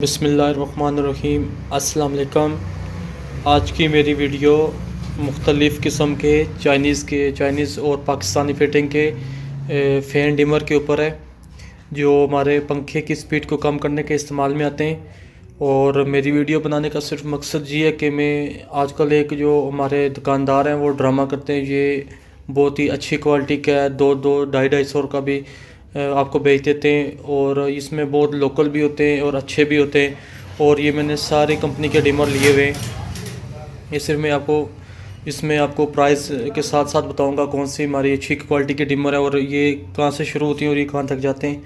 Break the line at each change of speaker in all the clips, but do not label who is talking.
बिस्मिल्लाहिर्रहमानिर्रहीम। अस्सलाम वालेकुम। आज की मेरी वीडियो मुख्तलिफ़ किस्म के चाइनीज़ और पाकिस्तानी फिटिंग के फ़ैन डिमर के ऊपर है, जो हमारे पंखे की स्पीड को कम करने के इस्तेमाल में आते हैं। और मेरी वीडियो बनाने का सिर्फ मकसद ये है कि मैं आजकल एक जो हमारे दुकानदार हैं वो ड्रामा करते हैं, ये बहुत ही अच्छी क्वालिटी का है, दो दो ढाई ढाई सौ का भी आपको बेच देते हैं। और इसमें बहुत लोकल भी होते हैं और अच्छे भी होते हैं। और ये मैंने सारी कंपनी के डिमर लिए हुए हैं। ये सिर्फ मैं आपको इसमें आपको प्राइस के साथ साथ बताऊंगा कौन सी हमारी अच्छी क्वालिटी के डिमर है और ये कहाँ से शुरू होती हैं और ये कहाँ तक जाते हैं।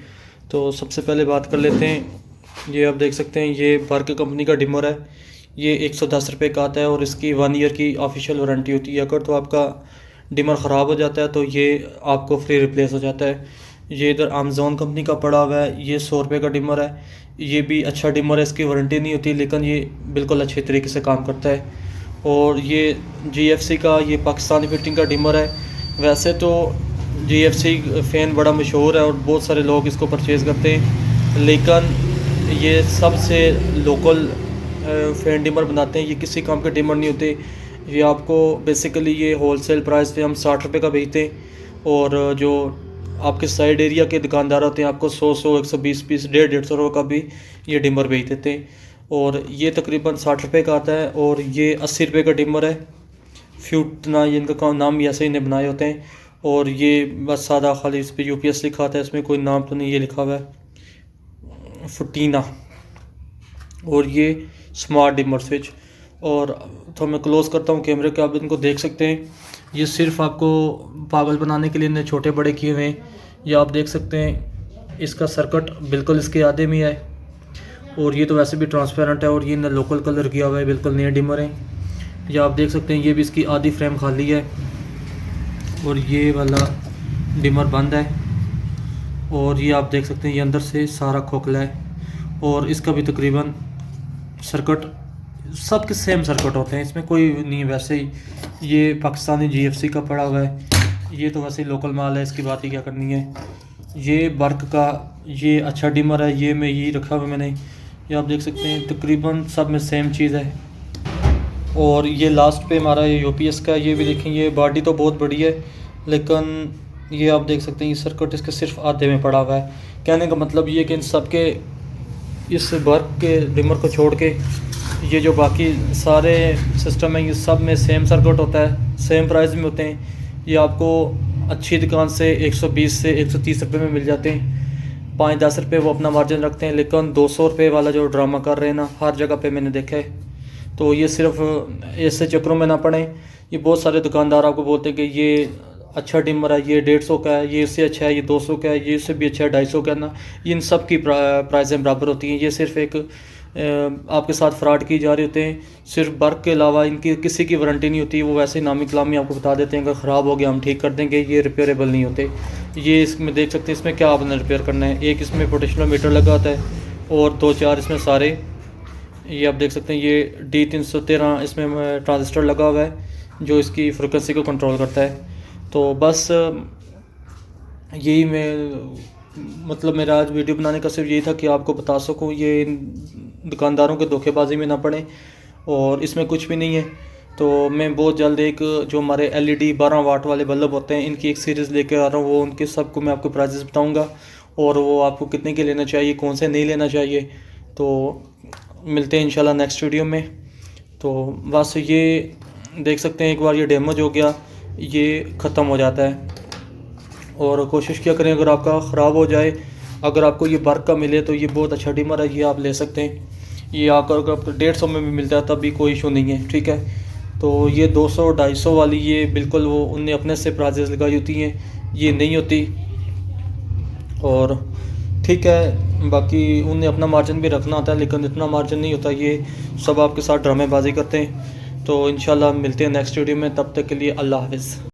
तो सबसे पहले बात कर लेते हैं। ये आप देख सकते हैं, ये बर्क कंपनी का डिमर है। ये 110 रुपये का आता है और इसकी 1 ईयर की ऑफिशियल वारंटी होती है। अगर तो आपका डिमर ख़राब हो जाता है तो ये आपको फ्री रिप्लेस हो जाता है। ये इधर अमेज़ॉन कंपनी का पड़ा हुआ है, ये 100 रुपये का डिमर है। ये भी अच्छा डिमर है, इसकी वारंटी नहीं होती लेकिन ये बिल्कुल अच्छे तरीके से काम करता है। और ये GFC का, ये पाकिस्तानी फिटिंग का डिमर है। वैसे तो GFC फ़ैन बड़ा मशहूर है और बहुत सारे लोग इसको परचेज़ करते हैं, लेकिन ये सबसे लोकल फ़ैन डिमर बनाते हैं। ये किसी काम के डिमर नहीं होते। ये आपको बेसिकली ये होलसेल प्राइस पे हम 60 रुपये का बेचते हैं और जो आपके साइड एरिया के दुकानदार होते हैं आपको 100 120 पीस 150 रुपये का भी ये डिमर बेच देते हैं। और ये तकरीबन 60 रुपये का आता है और ये 80 रुपये का डिमर है। फ्यूट ना, ये इनका नाम भी ऐसे ही इन्हें बनाए होते हैं। और ये बस सादा खाली इस पर UPS लिखा आता है, इसमें कोई नाम तो नहीं, ये लिखा हुआ है फुटीना। और ये स्मार्ट डिमर स्विच। और तो मैं क्लोज़ करता हूँ कैमरे के, आप इनको देख सकते हैं। ये सिर्फ आपको पागल बनाने के लिए इन्हें छोटे बड़े किए हुए हैं। ये आप देख सकते हैं, इसका सर्किट बिल्कुल इसके आधे में है और ये तो वैसे भी ट्रांसपेरेंट है। और ये इन्हें लोकल कलर किया हुआ है, बिल्कुल नए डिमर हैं। ये आप देख सकते हैं, ये भी इसकी आधी फ्रेम खाली है और ये वाला डिमर बंद है। और ये आप देख सकते हैं, ये अंदर से सारा खोखला है। और इसका भी तकरीबन सर्किट सबके सेम सर्किट होते हैं, इसमें कोई नहीं। वैसे ही ये पाकिस्तानी GFC का पड़ा हुआ है, ये तो वैसे ही लोकल माल है, इसकी बात ही क्या करनी है। ये बर्क का ये अच्छा डिमर है, ये मैं यही रखा हुआ मैंने। ये आप देख सकते हैं, तकरीबन सब में सेम चीज़ है। और ये लास्ट पे हमारा ये UPS का, ये भी देखें, ये बॉडी तो बहुत बड़ी है लेकिन ये आप देख सकते हैं ये सर्किट इसके सिर्फ आधे में पड़ा हुआ है। कहने का मतलब ये कि इन सब के इस बर्क के डिमर को छोड़ के ये जो बाकी सारे सिस्टम है, ये सब में सेम सर्किट होता है, सेम प्राइस में होते हैं। ये आपको अच्छी दुकान से 120 से 130 रुपये में मिल जाते हैं। 5-10 रुपये वो अपना मार्जिन रखते हैं, लेकिन 200 रुपये वाला जो ड्रामा कर रहे हैं ना, हर जगह पे मैंने देखा है। तो ये सिर्फ ऐसे चक्रों में ना पड़े। ये बहुत सारे दुकानदार आपको बोलते हैं कि ये अच्छा डिमर है, ये 150 का है, ये इससे अच्छा है, ये 200 का है, ये इससे भी अच्छा है 250 का ना। इन सब की प्राइसें बराबर होती हैं। ये सिर्फ एक आपके साथ फ्रॉड की जा रहे होते हैं। सिर्फ बर्क के अलावा इनकी किसी की वारंटी नहीं होती। वो वैसे ही नामी कलामी आपको बता देते हैं कि ख़राब हो गया हम ठीक कर देंगे, ये रिपेयरेबल नहीं होते। ये इसमें देख सकते हैं, इसमें क्या आपने रिपेयर करना है। एक इसमें पोटेंशियल मीटर लगा होता है और 2-4 इसमें सारे, ये आप देख सकते हैं, ये D313 इसमें ट्रांजिस्टर लगा हुआ है जो इसकी फ्रिक्वेंसी को कंट्रोल करता है। तो बस यही मतलब मेरा आज वीडियो बनाने का सिर्फ यही था कि आपको बता सकूं, ये इन दुकानदारों के धोखेबाजी में ना पड़े और इसमें कुछ भी नहीं है। तो मैं बहुत जल्द एक जो हमारे LED 12 वाट वाले बल्ब होते हैं, इनकी एक सीरीज़ लेकर आ रहा हूँ। वो उनके सबको मैं आपको प्राइसेस बताऊँगा और वो आपको कितने के लेना चाहिए, कौन से नहीं लेना चाहिए। तो मिलते हैं इंशाल्लाह नेक्स्ट वीडियो में। तो बस ये देख सकते हैं, एक बार ये डैमेज हो गया ये ख़त्म हो जाता है। और कोशिश क्या करें, अगर आपका ख़राब हो जाए, अगर आपको ये बर्क का मिले तो ये बहुत अच्छा डिमर है, ये आप ले सकते हैं। ये अगर 150 में भी मिलता है तब भी कोई इशू नहीं है, ठीक है। तो ये 200-250 वाली ये बिल्कुल वो उनने अपने से प्राइसेस लगाई होती हैं, ये नहीं होती। और ठीक है, बाकी उन्हें अपना मार्जिन भी रखना होता है लेकिन इतना मार्जिन नहीं होता। ये सब आपके साथ ड्रामेबाजी करते हैं। तो इंशाल्लाह मिलते हैं नेक्स्ट वीडियो में, तब तक के लिए अल्लाह हाफ़िज़।